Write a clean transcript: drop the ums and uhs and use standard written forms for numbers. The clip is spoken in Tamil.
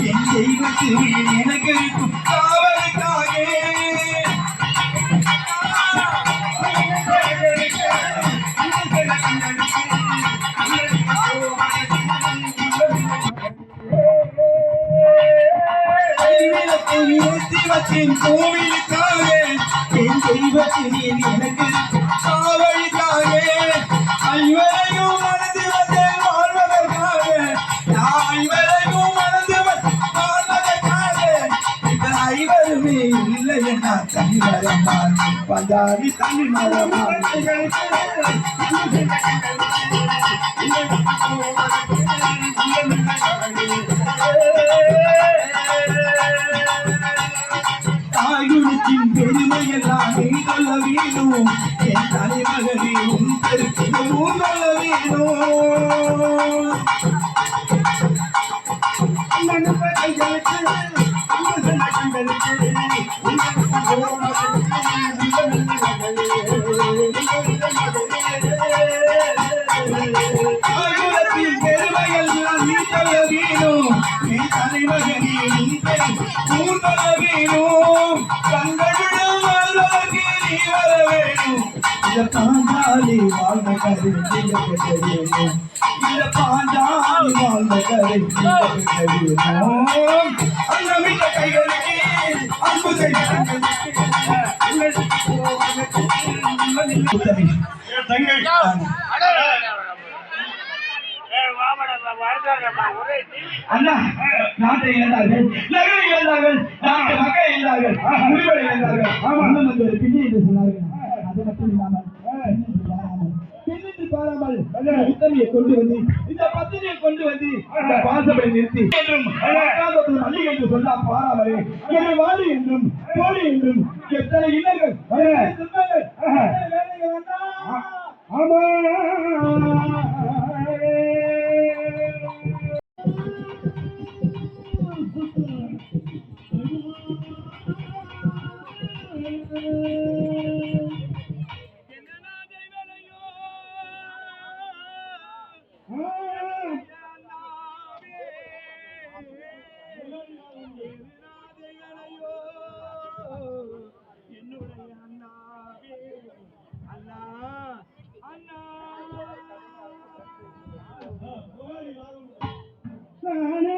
என் தெய்வத்தில் எனக்கு இருக்கும் காவலுக்காக தெய்வத்தின் கோவிலுக்காக என் தெய்வத்தில் எனக்கு காவலுக்காக ஐவரையும் மறந்து வந்தேன் வாழ்வதற்காக ஐவரையும் மறந்து வாழ்வதற்காக இந்த ஐவருமே இல்லை என்ன தனி மரமான் பஞ்சாபி தனி மரமான் தாயுனத்தின் பெருமையெல்லாம் நீ சொல்ல வேணும் என் தலைமகனே உன் பெருமையும் சொல்ல வேணும் பெருமையெல்லாம் நீ சொல்ல வேணும் என் தலைமகனே உன் பெருமையும் சொல்ல வேணும் கண்களும் வாழ்வதற்கு நீ வர வேணும் இந்த பாஞ்சாலி வாழ்ந்த கதை வேணும் இந்த பாஞ்சாலி வாழ்ந்த கதை வேணும் அன்னமிட்ட கைகளுக்கு அன்பு அண்ணா நாட்டை இழந்தார்கள் நகரை இழந்தார்கள் நாட்டு மக்களை இழந்தார்கள் முடிவுகளை இழந்தார்கள் அண்ணன் வந்து ஒரு பின்னி என்று சொன்னார்கள் அது மட்டும் இல்லாமல் பாராமல் உத்தமியை கொண்டு வந்து இந்த பத்தினியை கொண்டு வந்து இந்த பாசப்படி நிறுத்தி என்றும் அள்ளி என்று சொன்னா பாராமலே என்னை வாடி என்றும் கோழி என்றும் எத்தனை இளைஞர்கள் ஆமா நானே